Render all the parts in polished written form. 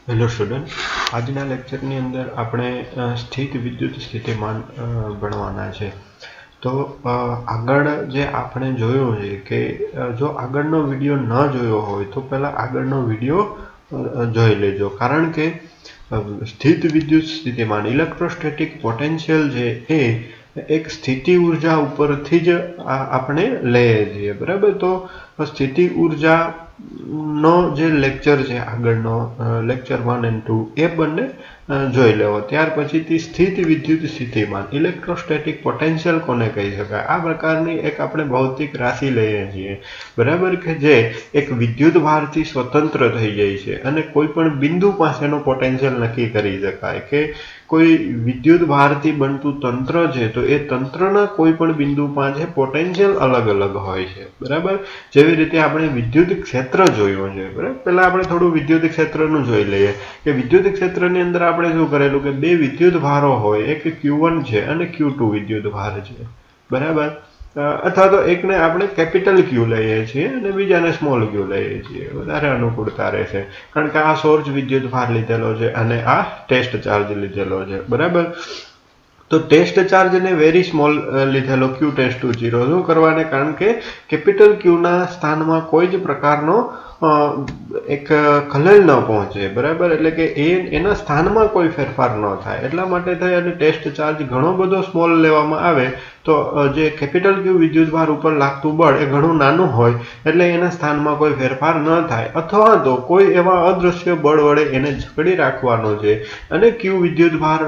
Hello student, આજના લેક્ચરની અંદર આપણે સ્થિત વિદ્યુત સ્થિતિમાન ભણવાના છે। તો આગળ જે આપણે જોયું છે કે જો આગળનો વિડીયો ન જોયો હોય તો પહેલાં આગળનો વિડીયો જોઈ લેજો, કારણ કે સ્થિત વિદ્યુત સ્થિતિમાન ઇલેક્ટ્રોસ્ટેટિક પોટેન્શિયલ છે એ એક સ્થિતિ ઉર્જા ઉપરથી જ આપણે લઈએ છીએ, બરાબર। તો સ્થિતિ ઉર્જા નો જે લેક્ચર છે આગળનો લેક્ચર 1 અને 2 એ બંને જોઈ લેવો। ત્યાર પછીથી સ્થિત વિદ્યુત સ્થિતિમાન ઇલેક્ટ્રોસ્ટેટિક પોટેન્શિયલ કોને કહી શકાય, આ પ્રકારની એક આપણે ભૌતિક રાશિ લઈએ છીએ, બરાબર, કે જે એક વિદ્યુત ભારથી સ્વતંત્ર થઈ જાય છે અને કોઈ પણ બિંદુ પાસેનો પોટેન્શિયલ નક્કી કરી શકાય કે કોઈ વિદ્યુત ભારથી બનતું તંત્ર છે તો એ તંત્રના કોઈ પણ બિંદુ પાસે પોટેન્શિયલ અલગ અલગ હોય છે, બરાબર। જેવી રીતે આપણે વિદ્યુત ક્ષેત્ર જોયું છે, બરાબર। પહેલા આપણે થોડું વિદ્યુત ક્ષેત્રનું જોઈ લઈએ કે વિદ્યુત ક્ષેત્રની અંદર આપણે શું કરેલું કે બે વિદ્યુત ભારો હોય, એક Q1 છે અને Q2 વિદ્યુત ભાર છે, બરાબર। અથવા તો એકને આપણે કેપિટલ Q લઈએ છીએ અને બીજાને સ્મોલ Q લઈએ છીએ, વધારે અનુકૂળતા રહેશે, કારણ કે આ સોર્સ વિદ્યુત ભાર લીધેલો છે અને આ ટેસ્ટ ચાર્જ લીધેલો છે, બરાબર। તો ટેસ્ટ ચાર્જ ને વેરી સ્મોલ લીધેલો Q ટેસ્ટ ટુ 0 શું કરવાને, કારણ કે કેપિટલ Q ના સ્થાનમાં કોઈ જ પ્રકારનો એક ખલેલ ન પહોંચે, બરાબર, એટલે કે એના સ્થાનમાં કોઈ ફેરફાર ન થાય, એટલા માટે થઈ અને ટેસ્ટ ચાર્જ ઘણો બધો સ્મોલ લેવામાં આવે તો જે કેપિટલ Q વિદ્યુત ભાર ઉપર લાગતું બળ એ ઘણું નાનું હોય એટલે એના સ્થાનમાં કોઈ ફેરફાર ન થાય, અથવા તો કોઈ એવા અદૃશ્ય બળ વડે એને જકડી રાખવાનો છે અને Q વિદ્યુત ભાર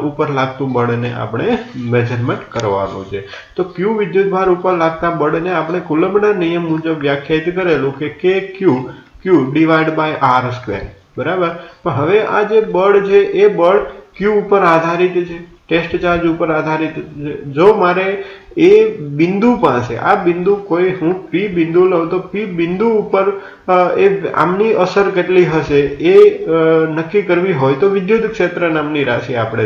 ઉપર લાગતું બળને આપણે મેજરમેન્ટ કરવાનું છે। તો Q વિદ્યુત ભાર ઉપર લાગતા બળને આપણે કુલમ્બના નિયમ મુજબ વ્યાખ્યાયિત કરેલું કે Q divide by R square, બરાબર। પણ હવે આ જે બળ છે એ બળ Q ઉપર આધારિત છે, ટેસ્ટ ચાર્જ ઉપર આધારિત છે। જો મારે એ બિંદુ પાસે આ બિંદુ કોઈ હું P બિંદુ લઉં તો P બિંદુ ઉપર એ આમની અસર કેટલી હશે એ નક્કી કરવી હોય તો વિદ્યુત ક્ષેત્ર નામની રાશિ આપણે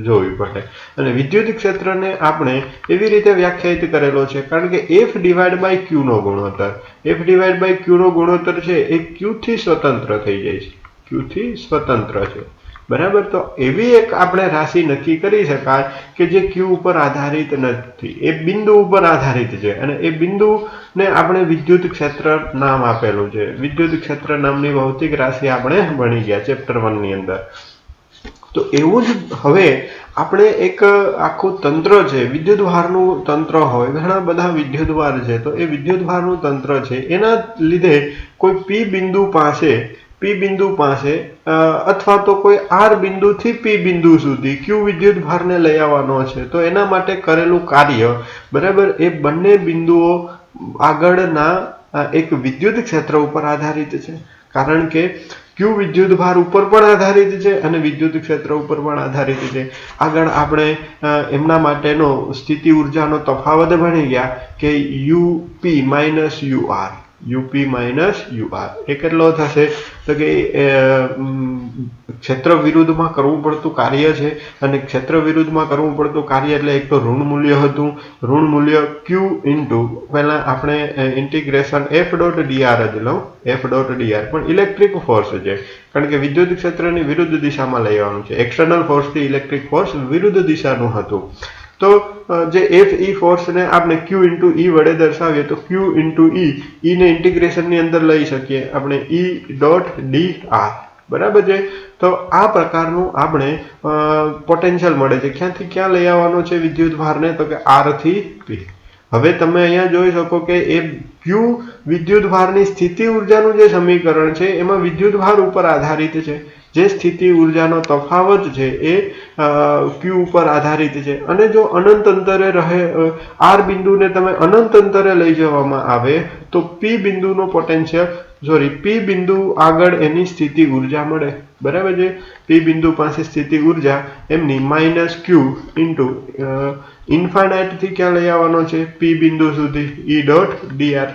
જોવી પડે, અને વિદ્યુત ક્ષેત્રને આપણે એવી રીતે વ્યાખ્યાયિત કરેલો છે કારણ કે F ડિવાઇડ બાય Q નો ગુણોત્તર, F ડિવાઇડ બાય Q નો ગુણોત્તર છે એ Q થી સ્વતંત્ર થઈ જાય છે, Q થી સ્વતંત્ર છે, બરાબર। તો એવી એક આપણે રાશિ નક્કી કરી શકાય કે જે Q ઉપર આધારિત નથી, એ બિંદુ ઉપર આધારિત છે અને એ બિંદુને આપણે વિદ્યુત ક્ષેત્ર નામ આપેલું છે। વિદ્યુત ક્ષેત્ર નામની ભૌતિક રાશિ આપણે ભણી ગયા ચેપ્ટર 1 ની અંદર। તો એવું જ હવે આપણે એક આખું તંત્ર છે, વિદ્યુત ભારનું તંત્ર હોય, ઘણા બધા વિદ્યુત ભાર છે, તો એ વિદ્યુત ભારનું તંત્ર છે એના લીધે કોઈ P બિંદુ પાસે અથવા તો કોઈ R બિંદુથી P બિંદુ સુધી Q વિદ્યુત ભારને લઈ આવવાનો છે તો એના માટે કરેલું કાર્ય, બરાબર, એ બંને બિંદુઓ આગળના એક વિદ્યુત ક્ષેત્ર ઉપર આધારિત છે, કારણ કે Q વિદ્યુત ભાર ઉપર પણ આધારિત છે અને વિદ્યુત ક્ષેત્ર ઉપર પણ આધારિત છે। આગળ આપણે એમના માટેનો સ્થિતિ ઉર્જાનો તફાવત ભણી ગયા કે UP માઇનસ UR એ કેટલો થશે તો કે ક્ષેત્ર વિરુદ્ધમાં કરવું પડતું કાર્ય છે અને ક્ષેત્ર વિરુદ્ધમાં કરવું પડતું કાર્ય એટલે એક તો ઋણ મૂલ્ય હતું, ઋણ મૂલ્ય Q ઇન્ટુ પહેલા આપણે ઇન્ટિગ્રેશન F ડોટ dr જ લઉં, F ડોટ dr પણ ઇલેક્ટ્રિક ફોર્સ છે કારણ કે વિદ્યુત ક્ષેત્રની વિરુદ્ધ દિશામાં લઈ આવવાનું છે, એક્સટર્નલ ફોર્સથી ઇલેક્ટ્રિક ફોર્સ વિરુદ્ધ દિશાનું હતું। તો જે FE ફોર્સને આપણે Q ઇન્ટુ E વડે દર્શાવીએ તો Q ઇન્ટુ E ને ઇન્ટિગ્રેશનની અંદર લઈ શકીએ આપણે E ડોટ dr, બરાબર છે। તો આ પ્રકારનું આપણે પોટેન્શિયલ મળે છે, ક્યાંથી ક્યાં લઈ આવવાનો છે વિદ્યુત ભારને તો કે R થી P। હવે તમે અહીંયા જોઈ શકો કે એ Q વિદ્યુત ભારની સ્થિતિ ઉર્જાનું જે સમીકરણ છે એમાં વિદ્યુત ભાર ઉપર આધારિત છે, જે સ્થિતિ ઉર્જાનો તફાવત છે એ Q ઉપર આધારિત છે અને જો અનંત અંતરે રહે R બિંદુને તમે અનંત અંતરે લઈ જવામાં આવે તો P બિંદુનો પોટેન્શિયલ P બિંદુ આગળ એની સ્થિતિ ઉર્જા મળે, બરાબર છે। P બિંદુ પાસે સ્થિતિ ઉર્જા એમની માઇનસ Q ઇન્ટુ ઇન્ફાઇનાઇટ થી ક્યાં લઈ આવવાનો છે P બિંદુ સુધી E ડોટ dr,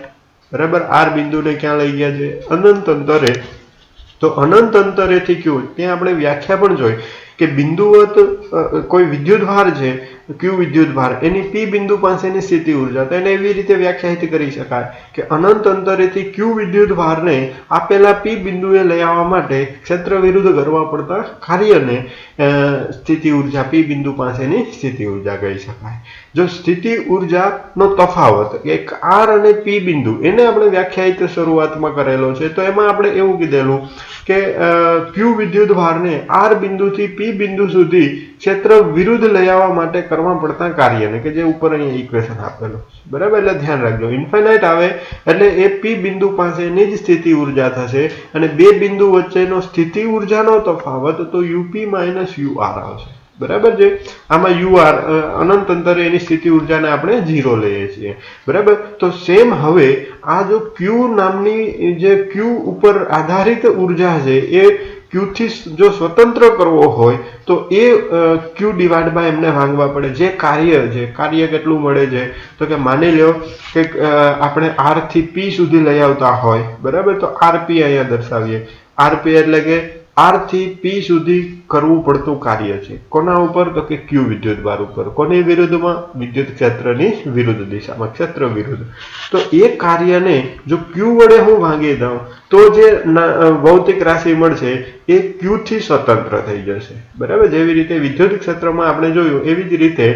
બરાબર। R બિંદુને ક્યાં લઈ ગયા છે અનંત અંતરે, તો અનંત અંતરેથી Q ત્યાં આપણે વ્યાખ્યા પણ જોઈ કે બિંદુવત કોઈ વિદ્યુતભાર છે ક્યુ વિદ્યુતભાર એની પી બિંદુ પાસેની સ્થિતિ ઉર્જા, તો એને એવી રીતે વ્યાખ્યાયિત કરી શકાય કે અનંત અંતરેથી ક્યુ વિદ્યુતભારને આપેલા પી બિંદુએ લઈ આવવા માટે ક્ષેત્ર વિરુદ્ધ કરવા પડતા કાર્યને સ્થિતિ ઉર્જા પી બિંદુ પાસેની સ્થિતિ ઉર્જા કહી શકાય. જો સ્થિતિ ઉર્જાનો તફાવત એક આર અને પી બિંદુ એને આપણે વ્યાખ્યાયિત શરૂઆતમાં કરેલો છે, તો એમાં આપણે એવું કીધેલું કે ક્યુ વિદ્યુતભારને આર બિંદુથી પી બિંદુ સુધી ક્ષેત્ર વિરુદ્ધ લઈ આવવા માટે કરવા પડતા કાર્યને, કે જે ઉપર અહીંયા ઇક્વેશન આપેલું છે, બરાબર. એટલે ધ્યાન રાખજો, ઇન્ફાઇનાઇટ આવે એટલે એ પી બિંદુ પાસેની જ સ્થિતિ ઉર્જા થશે અને બે બિંદુ વચ્ચેનો સ્થિતિ ઉર્જાનો તફાવત તો યુપી માઇનસ યુઆર આવશે, બરાબર છે. આમાં યુઆર અનંત અંતરે એની સ્થિતિ ઉર્જાને આપણે 0 લઈએ છીએ, બરાબર. તો સેમ હવે આ જો ક્યુ નામની જે ક્યુ ઉપર આધારિત ઉર્જા છે એ ક્યુ થી જો સ્વતંત્ર કરવો હોય તો એ ક્યુ ડિવાઇડ બાય એમને ભાંગવા પડે. જે કાર્ય છે, કાર્ય કેટલું મળે છે તો કે માની લો કે આપણે આર થી પી સુધી લઈ આવતા હોય, બરાબર. તો આરપી અહીંયા દર્શાવીએ. આરપી એટલે કે આર થી પી સુધી કરવું પડતું કાર્ય છે. કોના ઉપર? તો કે ક્યુ વિદ્યુતભાર ઉપર. કોની વિરુદ્ધમાં? વિદ્યુત ક્ષેત્રની વિરુદ્ધ દિશામાં, ક્ષેત્ર વિરુદ્ધ. તો એ કાર્યને જો ક્યુ વડે હું ભાંગી દઉં તો જે ભૌતિક રાશિ મળશે એ ક્યુ થી સ્વતંત્ર થઈ જશે, બરાબર. જેવી રીતે વિદ્યુત ક્ષેત્રમાં આપણે જોયું એવી જ રીતે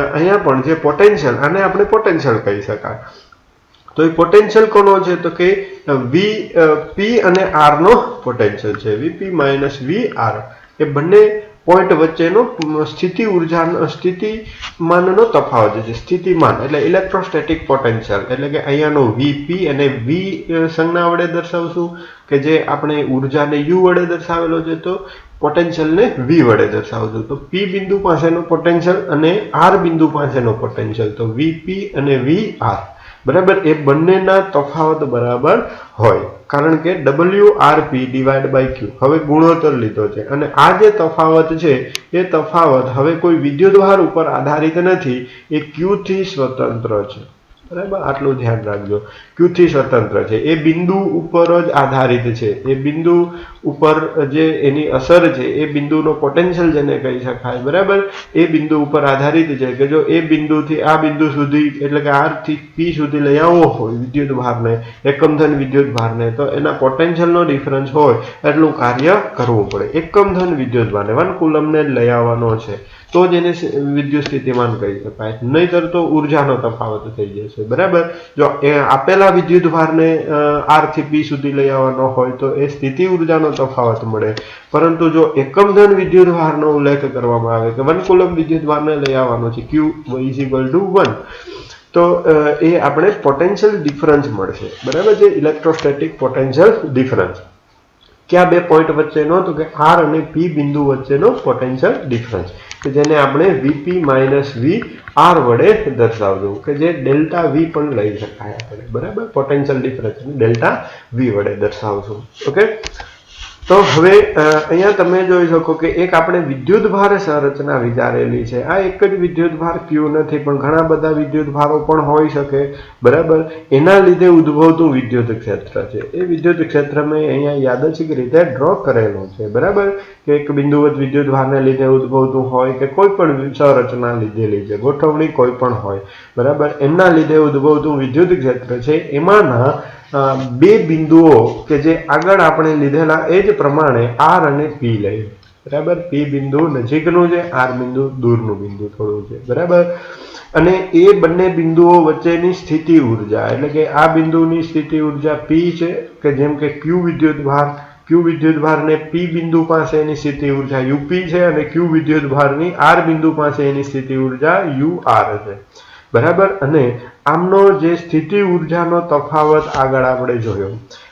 અહીંયા પણ જે પોટેન્શિયલ, આને આપણે પોટેન્શિયલ કહી શકાય. તો એ પોટેન્શિયલ કોનો છે? તો કે પી અને આર નો પોટેન્શિયલ છે. વીપી માઇનસ વી આર એ બંને પોઈન્ટ વચ્ચેનો સ્થિતિ ઉર્જા સ્થિતિમાનનો તફાવત છે. સ્થિતિમાન એટલે ઇલેક્ટ્રોસ્ટેટિક પોટેન્શિયલ, એટલે કે અહીંયાનો વીપી અને વી સંજ્ઞા વડે દર્શાવશું કે જે આપણે ઉર્જાને યુ વડે દર્શાવેલો છે, તો પોટેન્શિયલને વી વડે દર્શાવશું. તો પી બિંદુ પાસેનો પોટેન્શિયલ અને આર બિંદુ પાસેનો પોટેન્શિયલ, તો વીપી અને વી આર, બરાબર. એ બંનેના તફાવત બરાબર હોય, કારણ કે WRP ડિવાઈડ બાય ક્યુ હવે ગુણોત્તર લીધો છે અને આ જે તફાવત છે એ તફાવત હવે કોઈ વિદ્યુતભાર ઉપર આધારિત નથી, એ ક્યુ થી સ્વતંત્ર છે, બરાબર. આટલું ધ્યાન રાખજો. ક્યુ થી સ્વતંત્ર છે, એ બિંદુ ઉપર જ આધારિત છે. એ બિંદુ ઉપર જે એની અસર છે એ બિંદુનો પોટેન્શિયલ જેને કહી શકાય, બરાબર. એ બિંદુ ઉપર આધારિત છે કે જો એ બિંદુથી આ બિંદુ સુધી એટલે કે આર થી પી સુધી લઈ આવવો હોય વિદ્યુતભારને, એકમધન વિદ્યુતભારને, તો એના પોટેન્શિયલનો ડિફરન્સ હોય એટલું કાર્ય કરવું પડે. એકમધન વિદ્યુતભારને 1 કુલમને જ લઈ આવવાનો છે તો જ એને વિદ્યુત સ્થિતિમાન કહી શકાય, નહીતર તો ઉર્જાનો તફાવત થઈ જશે, બરાબર. જો એ આપેલા વિદ્યુતભારને આર થી પી સુધી લઈ આવવાનો હોય તો એ સ્થિતિ ઉર્જાનો તફાવત મળે, પરંતુ જો એકમધન વિદ્યુતભારનો ઉલ્લેખ કરવામાં આવે કે 1 કુલમ વિદ્યુતભારને લઈ આવવાનો છે, Q = 1, તો એ આપણે પોટેન્શિયલ ડિફરન્સ મળશે, બરાબર છે. ઇલેક્ટ્રોસ્ટેટિક પોટેન્શિયલ ડિફરન્સ ક્યાં બે પોઈન્ટ વચ્ચેનો? તો કે આર અને પી બિંદુ વચ્ચેનો પોટેન્શિયલ ડિફરન્સ, કે જેને આપણે વીપી માઇનસ વી આર વડે દર્શાવવું, કે જે ડેલ્ટા વી પણ લઈ શકાય આપણે, બરાબર. પોટેન્શિયલ ડિફરન્સ ડેલ્ટા વી વડે દર્શાવશું, ઓકે. તો હવે અહીંયા તમે જોઈ શકો કે એક આપણે વિદ્યુતભાર સંરચના વિચારેલી છે. આ એક જ વિદ્યુતભાર ક્યુ નથી, પણ ઘણા બધા વિદ્યુતભારો પણ હોઈ શકે, બરાબર. એના લીધે ઉદ્ભવતું વિદ્યુત ક્ષેત્ર છે. એ વિદ્યુત ક્ષેત્ર મેં અહીંયા યાદચ્છિક રીતે ડ્રો કરેલો છે, બરાબર. કે એક બિંદુવત વિદ્યુતભારને લીધે ઉદ્ભવતું હોય કે કોઈ પણ સંરચના લીધેલી છે, ગોઠવણી કોઈ પણ હોય, બરાબર. એમના લીધે ઉદ્ભવતું વિદ્યુત ક્ષેત્ર છે. એમાંના બે બિંદુઓ કે જે આગળ આપણે લીધેલા એ જ પ્રમાણે આર અને પી લઈએ, બરાબર. પી બિંદુ નજીકનું છે, આર બિંદુ દૂરનું બિંદુ થોડું છે, બરાબર. અને એ બંને બિંદુઓ વચ્ચેની સ્થિતિ ઉર્જા એટલે કે આ બિંદુની સ્થિતિ ઉર્જા પી છે, કે જેમ કે ક્યુ વિદ્યુતભારને પી બિંદુ પાસે એની સ્થિતિ ઉર્જા યુપી છે અને ક્યુ વિદ્યુતભારની આર બિંદુ પાસે એની સ્થિતિ ઉર્જા યુઆર છે, બરાબર. અને આમનો જે સ્થિતિ ઉર્જાનો તફાવત આગળ આપણે જોયો,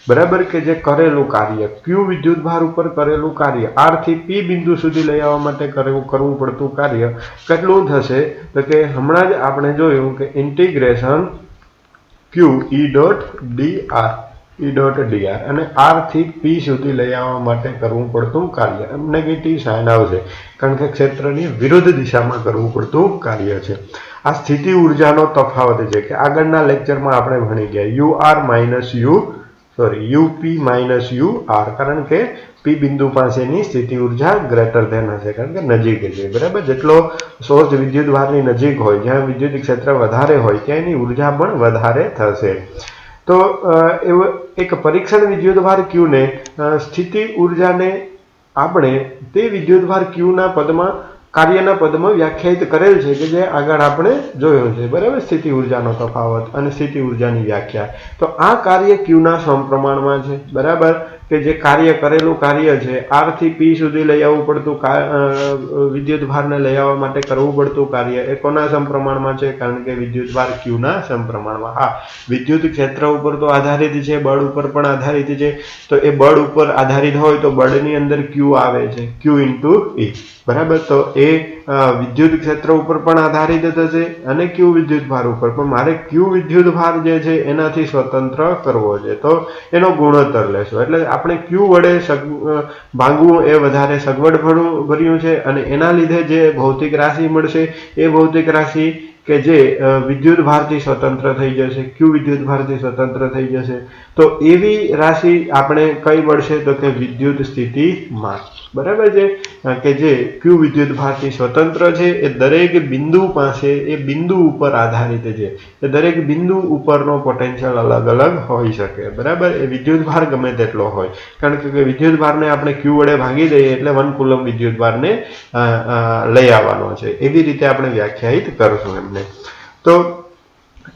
બરાબર, કે જે કરેલું કાર્ય ક્યુ વિદ્યુતભાર ઉપર કરેલું કાર્ય આર થી પી બિંદુ સુધી લઈ આવવા માટે કરવું પડતું કાર્ય કેટલું થશે? તો કે હમણાં જ આપણે જોયું કે ઇન્ટિગ્રેશન ક્યુ E.dr અને આર થી પી સુધી લઈ આવવા માટે કરવું પડતું કાર્ય, નેગેટિવ સાઇન આવશે કારણ કે ક્ષેત્રની વિરુદ્ધ દિશામાં કરવું પડતું કાર્ય છે. આ સ્થિતિ ઉર્જાનો તફાવત છે કે આગળના લેક્ચરમાં આપણે ભણી ગયા UR minus you sorry UP minus you are, કારણ કે પી બિંદુ પાસેની સ્થિતિ ઉર્જા ગ્રેટર ધેન હશે, કારણ કે નજીક છે, બરાબર. જેટલો સોર્સ વિદ્યુતભારની નજીક હોય, જ્યાં વિદ્યુત ક્ષેત્ર વધારે હોય, ત્યાં એની ઉર્જા પણ વધારે થશે. તો એવો એક પરીક્ષણ વિદ્યુતભાર ક્યુને સ્થિતિ ઉર્જાને આપણે તે વિદ્યુતભાર ક્યુના પદમાં કાર્યના પદમાં વ્યાખ્યાયિત કરેલ છે, કે જે આગળ આપણે જોયો છે, બરાબર. સ્થિતિ ઉર્જાનો તફાવત અને સ્થિતિ ઉર્જાની વ્યાખ્યા. તો આ કાર્ય ક્યુના સમપ્રમાણમાં છે, બરાબર, કે જે કાર્ય કરેલું કાર્ય છે, આર થી પી સુધી લઈ આવવું પડતું વિદ્યુતભારને લઈ આવવા માટે કરવું પડતું કાર્ય એ કોના સમપ્રમાણમાં છે? કારણ કે વિદ્યુતભાર ક્યુના સમપ્રમાણમાં. હા, વિદ્યુત ક્ષેત્ર ઉપર તો આધારિત છે, બળ ઉપર પણ આધારિત છે. તો એ બળ ઉપર આધારિત હોય તો બળની અંદર ક્યુ આવે છે, ક્યુ ઇન્ટુ ઈ, બરાબર. તો એ વિદ્યુત ક્ષેત્ર ઉપર પણ આધારિત થશે અને ક્યુ વિદ્યુતભાર ઉપર પણ. મારે ક્યુ વિદ્યુતભાર જે છે એનાથી સ્વતંત્ર કરવો છે, તો એનો ગુણોત્તર લેશો. એટલે આપણે ક્યુ વડે ભાંગવું એ વધારે સગવડ ભર્યું છે, અને એના લીધે જે ભૌતિક રાશિ મળશે એ ભૌતિક રાશિ કે જે વિદ્યુતભારથી સ્વતંત્ર થઈ જશે, ક્યુ વિદ્યુતભારથી સ્વતંત્ર થઈ જશે. તો એવી રાશિ આપણે કઈ મળશે? તો કે વિદ્યુત સ્થિતિમાન, બરાબર છે, કે જે ક્યુ વિદ્યુતભારથી સ્વતંત્ર છે. એ દરેક બિંદુ પાસે એ બિંદુ ઉપર આધારિત છે, એ દરેક બિંદુ ઉપરનો પોટેન્શિયલ અલગ અલગ હોઈ શકે, બરાબર. એ વિદ્યુતભાર ગમે તેટલો હોય, કારણ કે વિદ્યુતભારને આપણે ક્યુ વડે ભાગી દઈએ એટલે 1 કુલમ વિદ્યુતભારને લઈ આવવાનો છે. એવી રીતે આપણે વ્યાખ્યાયિત કરશું એમને. તો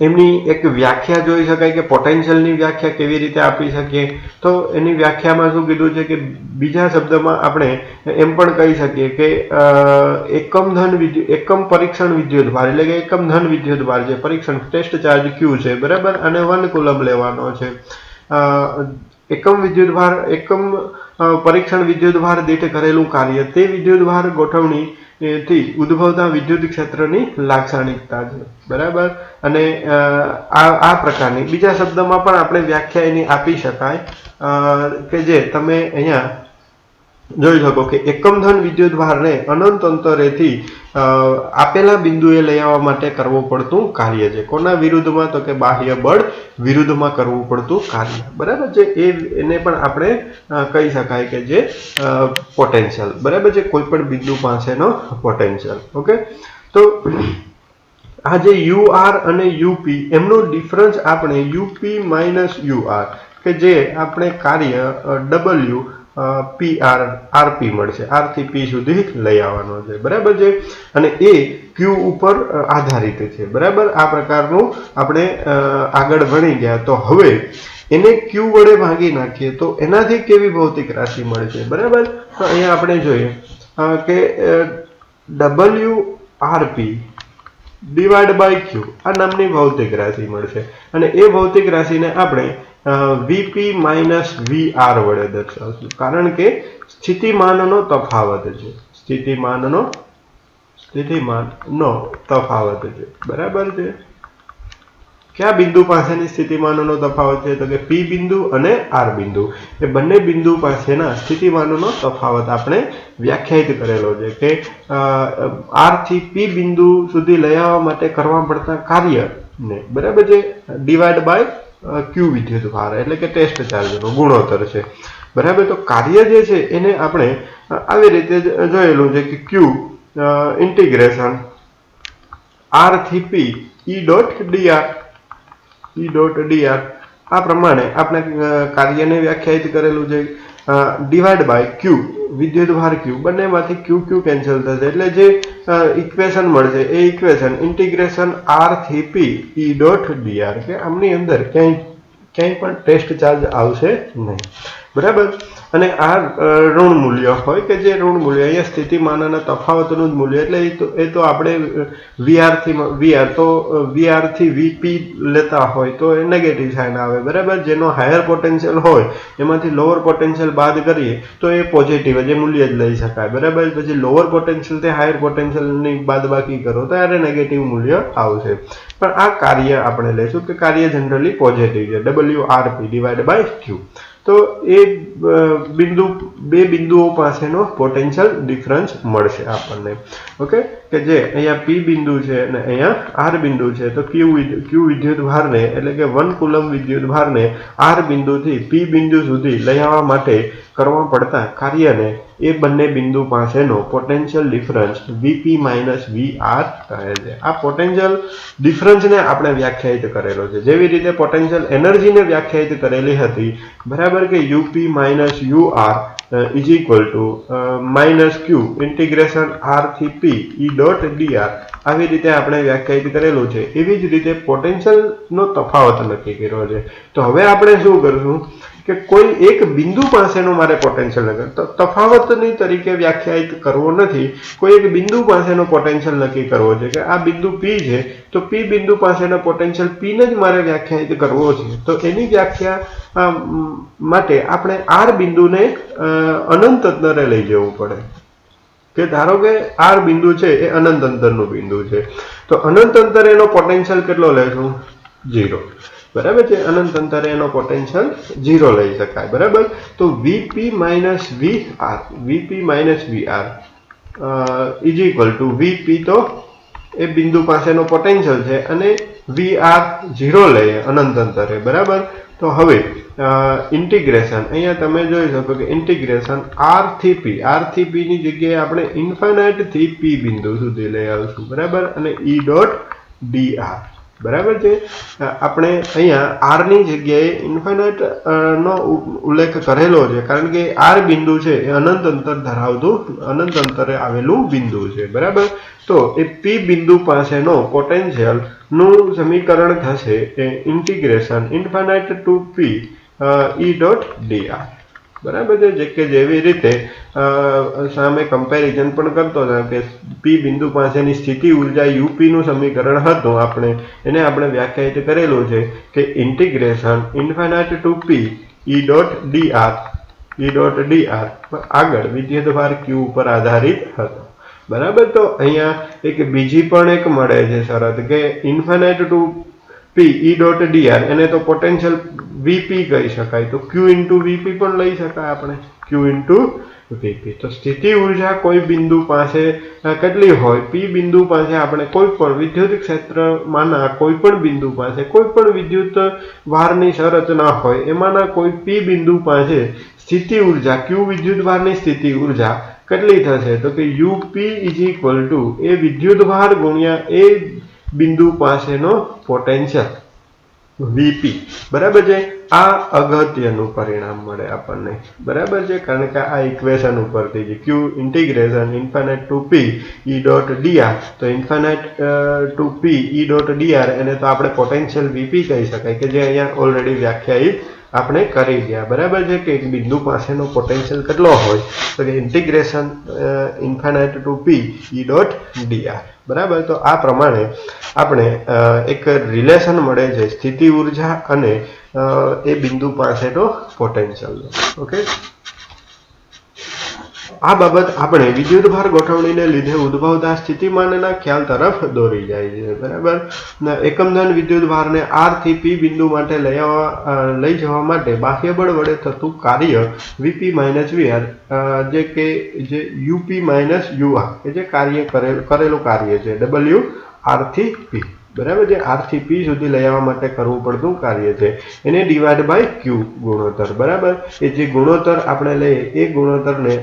એમની એક વ્યાખ્યા જોઈ શકાય કે પોટેન્શિયલની વ્યાખ્યા કેવી રીતે આપી શકીએ. તો એની વ્યાખ્યામાં શું કીધું છે કે બીજા શબ્દમાં આપણે એમ પણ કહી શકીએ કે એકમ પરીક્ષણ વિદ્યુતભાર, એટલે કે એકમ ધન વિદ્યુતભાર છે, પરીક્ષણ ટેસ્ટ ચાર્જ ક્યુ છે, બરાબર, અને 1 કુલમ લેવાનો છે. એકમ વિદ્યુતભાર, એકમ પરીક્ષણ વિદ્યુતભાર દીઠ કરેલું કાર્ય તે વિદ્યુતભાર ગોઠવણી થી ઉદ્ભવતા વિદ્યુત ક્ષેત્રની લાક્ષણિકતા છે, બરાબર. અને આ પ્રકારની બીજા શબ્દમાં પણ આપણે વ્યાખ્યા એની આપી શકાય, કે જે તમે અહીંયા જોઈ શકો કે એકમ ધન વિદ્યુતભારને અનંત અંતરેથી આપેલા બિંદુએ લઈ આવવા માટે કરવું પડતું કાર્ય છે. કોના વિરુદ્ધમાં? તો કે બાહ્ય બળ વિરુદ્ધમાં કરવું પડતું કાર્ય, બરાબર છે. એને પણ આપણે કહી શકાય કે જે પોટેન્શિયલ, બરાબર છે, કોઈ પણ બિંદુ પાસેનો પોટેન્શિયલ. ઓકે, તો આ જે યુ આર અને યુપી એમનો ડિફરન્સ આપણે યુપી માઇનસ યુ આર, કે જે આપણે કાર્ય ડબલ્યુ પી આર આરપી મળશે, આર થી પી સુધી લઈ આવવાનો છે, બરાબર છે. અને એ ક્યુ ઉપર આધારિત છે, બરાબર. આ પ્રકારનું આપણે આગળ ભણી ગયા. તો હવે એને ક્યુ વડે ભાગી નાખીએ તો એનાથી કેવી ભૌતિક રાશિ મળશે, બરાબર. તો અહીંયા આપણે જોઈએ કે W RP divide by Q આ નામની ભૌતિક રાશિ મળશે, અને એ ભૌતિક રાશિને આપણે વીપી માઇનસ વી આર વડે દર્શાવશું, કારણ કે સ્થિતિમાનનો તફાવત છે, સ્થિતિમાનનો તફાવત છે, બરાબર છે. કયા બિંદુ પાસેની સ્થિતિમાનનો તફાવત છે? તો કે પી બિંદુ અને આર બિંદુ, એ બંને બિંદુ પાસેના સ્થિતિમાનનો તફાવત આપણે વ્યાખ્યાયિત કરેલો છે, કે આર થી પી બિંદુ સુધી લઈ આવવા માટે કરવા પડતા કાર્યને, બરાબર છે, ડિવાઈડ બાય ક્યુ વિદ્યુતભાર, એટલે કે ટેસ્ટ ચાર્જનો ગુણોત્તર છે, બરાબર. તો કાર્ય જે છે એને આપણે આવી રીતે જોયેલું છે કે ક્યુ ઇન્ટિગ્રેશન આર થી પી ઈ ડોટ ડીઆર આ પ્રમાણે આપણે કાર્યને વ્યાખ્યાયિત કરેલું છે. ડિવાઈડ બાય ક્યુ વિદ્યુતભાર ક્યુ, બંનેમાંથી ક્યુ કેન્સલ થશે, એટલે જે ઇક્વેશન મળશે એ ઇક્વેશન ઇન્ટિગ્રેશન આર થી પી ઈ ડોટ ડીઆર, કે આમની અંદર ક્યાંય પણ ટેસ્ટ ચાર્જ આવશે નહીં, બરાબર. અને આ ઋણ મૂલ્ય હોય, કે જે ઋણ મૂલ્ય અહીંયા સ્થિતિમાનના તફાવતનું જ મૂલ્ય, એટલે એ તો આપણે વીઆર થી વીપી લેતા હોય તો એ નેગેટિવ સાઇન આવે, બરાબર. જેનો હાયર પોટેન્શિયલ હોય એમાંથી લોઅર પોટેન્શિયલ બાદ કરીએ તો એ પોઝિટિવ જે મૂલ્ય જ લઈ શકાય, બરાબર. પછી લોઅર પોટેન્શિયલથી હાયર પોટેન્શિયલની બાદબાકી કરો તો ત્યારે નેગેટિવ મૂલ્ય આવશે. પણ આ કાર્ય આપણે લઈશું કે કાર્ય જનરલી પોઝિટિવ છે, W RP divide by Q. તો એ બિંદુ બે બિંદુઓ પાસેનો પોટેન્શિયલ ડિફરન્સ મળશે આપણને. ઓકે, કે જે અહીંયા P બિંદુ છે અને અહીંયા R બિંદુ છે. તો Q વિદ્યુત ભારને એટલે કે 1 કુલમ વિદ્યુત ભારને R બિંદુથી P બિંદુ સુધી લઈ આવવા માટે કરવા પડતા કાર્યને એ બંને બિંદુ પાસેનો પોટેન્શિયલ ડિફરન્સ Vp - VR કહે છે. આ પોટેન્શિયલ ડિફરન્સને આપણે વ્યાખ્યાયિત કરેલો છે. જેવી રીતે પોટેન્શિયલ એનર્જીને વ્યાખ્યાયિત કરેલી હતી, બરાબર, કે UP - UR is equal to -Q integration R થી P E ડોટ dr. આવી રીતે આપણે વ્યાખ્યાયિત કરેલું છે. એવી જ રીતે પોટેન્શિયલનો તફાવત નક્કી કર્યો છે. તો હવે આપણે શું કરશું કે કોઈ એક બિંદુ પાસેનો મારે પોટેન્શિયલ તફાવતની તરીકે વ્યાખ્યાયિત કરવો નથી. કોઈ એક બિંદુ પાસેનો પોટેન્શિયલ નક્કી કરવો છે કે આ બિંદુ P છે, તો P બિંદુ પાસેનો પોટેન્શિયલ P ને જ મારે વ્યાખ્યાયિત કરવો છે. તો એની વ્યાખ્યા માટે આપણે R બિંદુને અનંત અંતરે લઈ જવું પડે. કે ધારો કે R બિંદુ છે એ અનંત અંતરનું બિંદુ છે, તો અનંત અંતરે એનો પોટેન્શિયલ કેટલો લેશું? 0. બરાબર છે. અનંત અંતરે એનો પોટેન્શિયલ 0 લઈ શકાય. બરાબર. તો Vp - VR is equal to Vp તો એ બિંદુ પાસેનો પોટેન્શિયલ છે અને VR 0 લઈએ અનંત અંતરે. બરાબર. તો હવે ઇન્ટિગ્રેશન અહીંયા તમે જોઈ શકો કે ઇન્ટિગ્રેશન R થી P ની જગ્યાએ આપણે ઇન્ફાઇનાઇટ થી P બિંદુ સુધી લઈ આવીશું. બરાબર. અને E ડોટ dr. બરાબર છે. આપણે અહીંયા R ની જગ્યાએ ઇન્ફાઇનાઇટ નો ઉલ્લેખ કરેલો છે કારણ કે R બિંદુ છે એ અનંત અંતર ધરાવતું અનંત અંતરે આવેલું બિંદુ છે. બરાબર. તો એ P બિંદુ પાસેનો પોટેન્શિયલ નું સમીકરણ થશે એ integration infinite to P E dot dr. બરાબર છે. જે કે જેવી રીતે સામે કમ્પેરિઝન પણ કરતો હતો કે P બિંદુ પાસેની સ્થિતિ ઉર્જા UP નું સમીકરણ હતું, એને આપણે વ્યાખ્યાયિત કરેલું છે કે integration infinite to P E dot dr આગળ વિદ્યુતભાર Q ઉપર આધારિત હતો. બરાબર. તો અહીંયા એક બીજી પણ એક મળે છે શરત કે infinite to P E dot dr એને તો પોટેન્શિયલ Vp કહી શકાય. તો Q ઇન્ટુ Vp પણ લઈ શકાય આપણે. Q into Vp. તો સ્થિતિ ઉર્જા કોઈ બિંદુ પાસે કેટલી હોય? P બિંદુ પાસે આપણે કોઈ પણ વિદ્યુત ક્ષેત્રમાંના કોઈ પણ બિંદુ પાસે કોઈ પણ વિદ્યુત ભારની સંરચના હોય એમાંના કોઈ P બિંદુ પાસે સ્થિતિ ઉર્જા Q વિદ્યુત ભારની સ્થિતિ ઉર્જા કેટલી થશે? તો કે UP ઇઝ ઇક્વલ ટુ એ વિદ્યુત ભાર ગુણ્યા એ બિંદુ પાસેનો પોટેન્શિયલ Vp. બરાબર છે. આ અગત્યનું પરિણામ મળે આપણને. બરાબર છે. કારણ કે આ ઇક્વેશન ઉપરથી છે Q integration infinite to P E dot dr. તો infinite to P E dot dr એને તો આપણે પોટેન્શિયલ Vp કહી શકાય કે જે અહીંયા ઓલરેડી વ્યાખ્યાયિત આપણે કરી ગયા. બરાબર છે. કે એક બિંદુ પાસેનો પોટેન્શિયલ કેટલો હોય તો કે integration infinite to P E dot dr. બરાબર. તો આ પ્રમાણે આપણે એક રિલેશન મળે છે સ્થિતિ ઉર્જા અને એ બિંદુ પાસેનો પોટેન્શિયલ. ઓકે. આ બાબત આપણે વિદ્યુતભાર ગોઠવણીને લીધે ઉદ્ભવતા સ્થિતિમાનના ખ્યાલ તરફ દોરી જાય છે. બરાબર. એકમધન વિદ્યુતભારને R થી P બિંદુ માટે લઈ જવા માટે બાહ્ય બળ વડે થતું કાર્ય Vp - VR જે UP - UR કે જે કાર્ય કરેલું કાર્ય છે W R થી P. બરાબર છે. R થી P સુધી લઈ આવવા માટે કરવું પડતું કાર્ય છે એને ડિવાઈડ બાય Q ગુણોત્તર. બરાબર. એ જે ગુણોત્તર આપણે લઈએ એ ગુણોત્તરને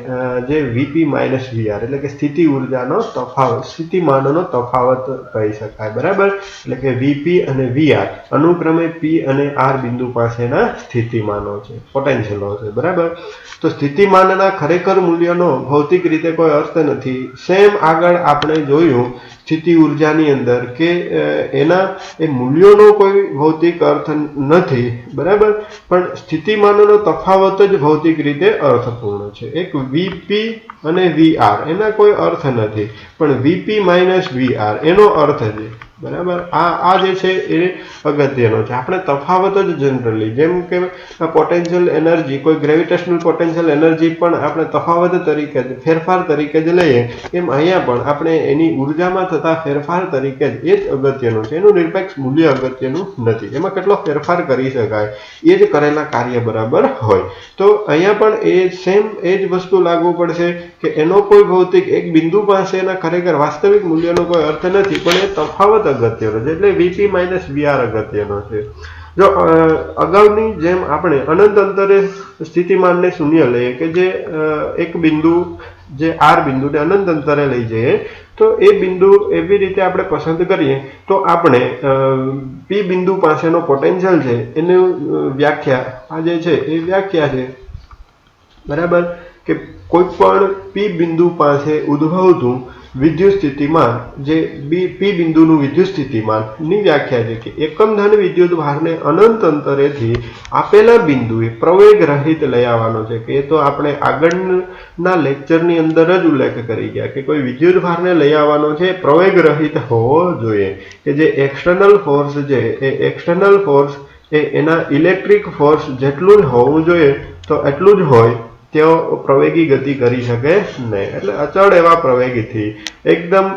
જે Vp - VR એટલે કે સ્થિતિ ઉર્જાનો તફાવત સ્થિતિમાનનો તફાવત કહી શકાય. બરાબર. એટલે કે Vp અને VR અનુક્રમે P અને R બિંદુ પાસેના સ્થિતિમાનો છે, પોટેન્શિયલો છે. બરાબર. તો સ્થિતિમાનના ખરેખર મૂલ્યનો ભૌતિક રીતે કોઈ અર્થ નથી. સેમ આગળ આપણે જોયું સ્થિતિ ઉર્જાની અંદર કે એના એ મૂલ્યોનો કોઈ ભૌતિક અર્થ નથી. બરાબર. પણ સ્થિતિમાનનો તફાવત જ ભૌતિક રીતે અર્થપૂર્ણ છે. એક Vp અને VR એના કોઈ અર્થ નથી, પણ Vp - VR એનો અર્થ છે. बराबर। आ जे छे ए अगत्यनो छे। આપણે તફાવત જ જનરલી જેમ કે પોટેન્શિયલ એનર્જી કોઈ ગ્રેવિટેશનલ પોટેન્શિયલ એનર્જી પણ આપણે તફાવત તરીકે ફેરફાર તરીકે જ લઈએ એમ અહીંયા પણ આપણે એની ઉર્જામાં થતા ફેરફાર તરીકે જ એ જ અગત્યનું છે। એનું નિરપેક્ષ મૂલ્ય અગત્યનું નથી, એમાં કેટલો ફેરફાર કરી શકાય એ જ કરેલા કાર્ય બરાબર હોય। તો અહીંયા પણ એ સેમ એ જ વસ્તુ લાગુ પડશે કે એનો કોઈ ભૌતિક એક બિંદુ પાસે એના ખરેખર વાસ્તવિક મૂલ્યનો કોઈ અર્થ નથી, પણ એ તફાવત અગત્યનો છે, એટલે વીપી માઇનસ વીઆર અગત્યનો છે। જો અગાઉની જેમ આપણે અનંત અંતરે સ્થિતિમાનને શૂન્ય લઈએ કે જે એક બિંદુ જે આર બિંદુને અનંત અંતરે લઈ જઈએ તો એ બિંદુ એવી રીતે આપણે પસંદ કરીએ તો આપણે પી બિંદુ પાસેનો પોટેન્શિયલ છે એની વ્યાખ્યા આ જે છે એ વ્યાખ્યા છે બરાબર કે કોઈ પણ પી બિંદુ પાસે ઉદ્ભવતું વિદ્યુત સ્થિતિમાન જે પી બિંદુનું વિદ્યુત સ્થિતિમાનની વ્યાખ્યા છે કે એકમ ધન વિદ્યુત ભારને અનંત અંતરેથી આપેલા બિંદુએ પ્રવેગ રહિત લઈ આવવાનો છે કે એ તો આપણે આગળના લેક્ચરની અંદર જ ઉલ્લેખ કરી ગયા કે કોઈ વિદ્યુત ભારને લઈ આવવાનો છે પ્રવેગ રહિત હોવો જોઈએ કે જે એક્સટર્નલ ફોર્સ છે એ એક્સટર્નલ ફોર્સ એ એના ઇલેક્ટ્રિક ફોર્સ જેટલું જ હોવું જોઈએ તો એટલું જ હોય તેઓ પ્રવેગી ગતિ કરી શકે નહીં, એટલે અચળ એવા પ્રવેગીથી એકદમ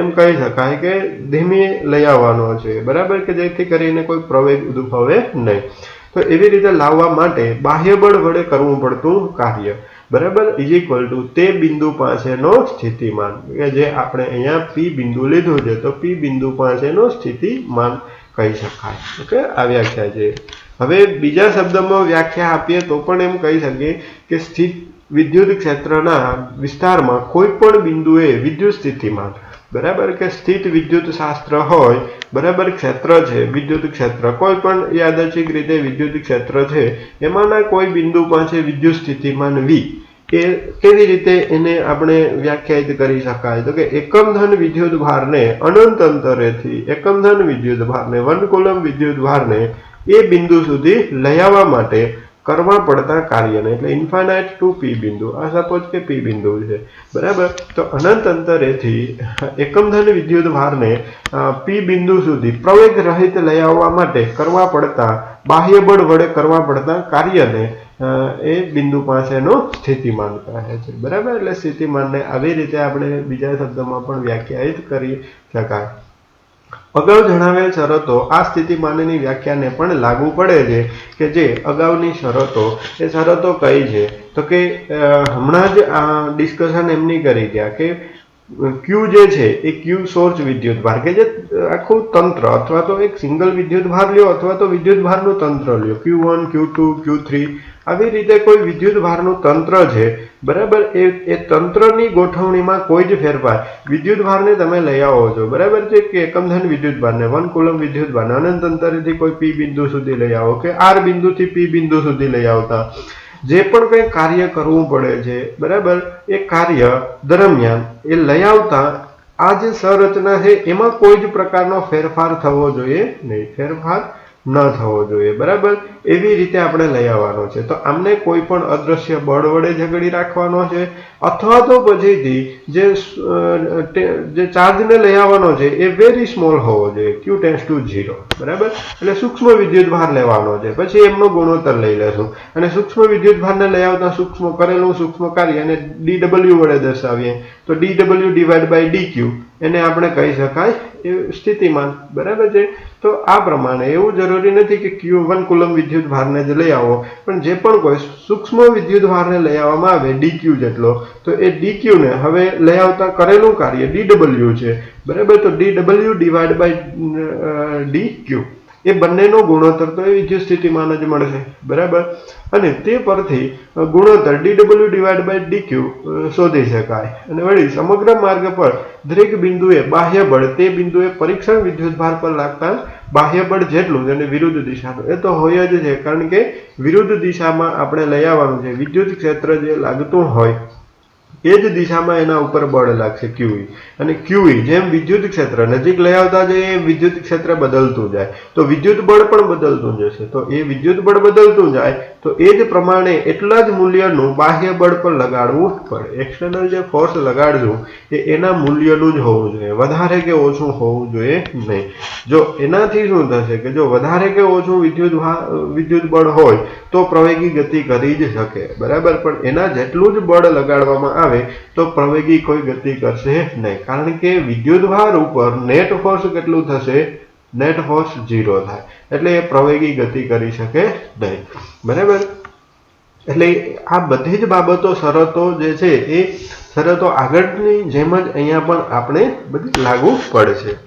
એમ કહી શકાય કે ધીમી લઈ આવવાનો છે બરાબર કે જેથી કરીને કોઈ પ્રવેગ ઉદ્ભવે નહીં। તો એવી રીતે લાવવા માટે બાહ્ય બળ વડે કરવું પડતું કાર્ય બરાબર ઇઝ ઇક્વલ ટુ તે બિંદુ પાસેનો સ્થિતિમાન કે જે આપણે અહીંયા પી બિંદુ લીધું છે તો પી બિંદુ પાસેનો સ્થિતિમાન કહી શકાય। ઓકે, આ વ્યાખ્યા છે। હવે બીજા શબ્દમાં વ્યાખ્યા આપીએ તો પણ એમ કહી શકીએ કે સ્થિત વિદ્યુત ક્ષેત્રના વિસ્તારમાં કોઈ પણ બિંદુએ વિદ્યુત સ્થિતિમાન બરાબર કે સ્થિત વિદ્યુત શાસ્ત્ર હોય બરાબર ક્ષેત્ર છે વિદ્યુત ક્ષેત્ર કોઈ પણ યાદચ્છિક રીતે વિદ્યુત ક્ષેત્ર છે એમાંના કોઈ બિંદુ પાસે વિદ્યુત સ્થિતિમાન વી એ કેવી રીતે એને આપણે વ્યાખ્યાયિત કરી શકાય તો કે એકમ ધન વિદ્યુત ભારને અનંત અંતરેથી એકમ ધન વિદ્યુત ભારને 1 કુલમ વિદ્યુત ભારને એ બિંદુ સુધી લઈ આવવા માટે કરવા પડતા કાર્યને એટલે ઇન્ફાઇનાઇટ ટુ પી બિંદુ આ સપોઝ કે પી બિંદુ છે બરાબર તો અનંત અંતરેથી એકમ ધન વિદ્યુત ભારને પી બિંદુ સુધી પ્રવેગ રહિત લઈ આવવા માટે કરવા પડતા બાહ્ય બળ વડે કરવા પડતા કાર્યને એ બિંદુ પાસેનો સ્થિતિમાન કહે છે બરાબર। એટલે સ્થિતિમાનને આવી રીતે આપણે બીજા શબ્દોમાં પણ વ્યાખ્યાયિત કરી શકાય। અગાઉ જણાવેલ શરતો આ સ્થિતિમાનની વ્યાખ્યાને પણ લાગુ પડે છે કે જે અગાઉની શરતો એ શરતો કઈ છે તો કે હમણાં જ આ ડિસ્કશન એમની કરી ગયા કે ક્યુ જે છે એ ક્યુ સોર્સ વિદ્યુત ભાર કે જે આખું તંત્ર અથવા તો એક સિંગલ વિદ્યુત ભાર લ્યો અથવા તો વિદ્યુત ભારનું તંત્ર લ્યો Q1 Q2 Q3 આવી રીતે કોઈ વિદ્યુત ભારનું તંત્ર છે બરાબર એ તંત્રની ગોઠવણીમાં કોઈ જ ફેરફાર વિદ્યુત ભારને તમે લઈ આવો છો બરાબર છે કે એકમ ધન વિદ્યુત ભારને 1 કુલમ વિદ્યુત ભારને અનંત અંતરેથી કોઈ પી બિંદુ સુધી લઈ આવો કે આર બિંદુથી પી બિંદુ સુધી લઈ આવતા જે પણ કંઈ કાર્ય કરવું પડે છે બરાબર એ કાર્ય દરમિયાન એ લઈ આવતા આ જે સંરચના છે એમાં કોઈ જ પ્રકારનો ફેરફાર થવો જોઈએ નહીં, ફેરફાર ન થવો જોઈએ બરાબર એવી રીતે આપણે લઈ આવવાનો છે। તો આમને કોઈ પણ અદ્રશ્ય બળ વડે ઝઘડી રાખવાનો છે અથવા તો પછીથી જે ચાર્જને લઈ આવવાનો છે એ વેરી સ્મોલ હોવો જોઈએ Q ટેન્ડ્સ ટુ 0 બરાબર એટલે સૂક્ષ્મ વિદ્યુત ભાર લેવાનો છે પછી એમનો ગુણોત્તર લઈ લેશું અને સૂક્ષ્મ વિદ્યુત ભારને લઈ આવતા સૂક્ષ્મ કરેલું સૂક્ષ્મ કાર્ય અને dw વડે દર્શાવીએ તો dw ડિવાઇડ બાય dq એને આપણે કહી શકાય એ સ્થિતિમાન બરાબર છે। તો આ પ્રમાણે એવું જરૂરી નથી કે Q1 કુલમ વિદ્યુત ભારને જ લઈ આવો પણ જે પણ કોઈ સૂક્ષ્મ વિદ્યુત ભારને લઈ આવવામાં આવે dq જેટલો તો એ dq ને હવે લઈ આવતા કરેલું કાર્ય dw છે બરાબર તો dw ડિવાઇડ બાય dq એ બંનેનો ગુણોત્તર તો એ વિદ્યુત સ્થિતિમાન જ મળશે બરાબર અને તે પરથી ગુણોત્તર dw ડિવાઇડ બાય dq શોધી શકાય અને વળી સમગ્ર માર્ગ પર દરેક બિંદુએ બાહ્ય બળ તે બિંદુએ પરીક્ષણ વિદ્યુત ભાર પર લાગતા બાહ્ય બળ જેટલું અને વિરુદ્ધ દિશાનું એ તો હોય જ છે કારણ કે વિરુદ્ધ દિશામાં આપણે લઈ આવવાનું છે વિદ્યુત ક્ષેત્ર જે લાગતું હોય એ જ દિશામાં એના ઉપર બળ લાગશે QE અને QE જેમ વિદ્યુત ક્ષેત્ર નજીક લઈ આવતા જઈએ એમ વિદ્યુત ક્ષેત્ર બદલતું જાય તો વિદ્યુત બળ પણ બદલતું જશે તો એ વિદ્યુત બળ બદલતું જાય તો એ જ પ્રમાણે એટલા જ મૂલ્યનું બાહ્ય બળ પર લગાડવું પડે એક્સટર્નલ જે ફોર્સ લગાડશું એ એના મૂલ્યનું જ હોવું જોઈએ વધારે કે ઓછું હોવું જોઈએ નહીં જો એનાથી શું થશે કે જો વધારે કે ઓછું વિદ્યુત બળ હોય તો પ્રવેગી ગતિ કરી જ શકે બરાબર પણ એના જેટલું જ બળ લગાડવામાં આવે તો પ્રવેગી કોઈ ગતિ કરશે નહીં કારણ કે વિદ્યુતભાર ઉપર નેટ ફોર્સ કેટલું થશે નેટ ફોર્સ 0 થાય એટલે એ પ્રવેગી ગતિ કરી શકે નહીં બરાબર એટલે આ બધી જ બાબતો શરતો જે છે એ શરતો આગળની જેમ જ અહીંયા પણ આપણે બધી લાગુ પડશે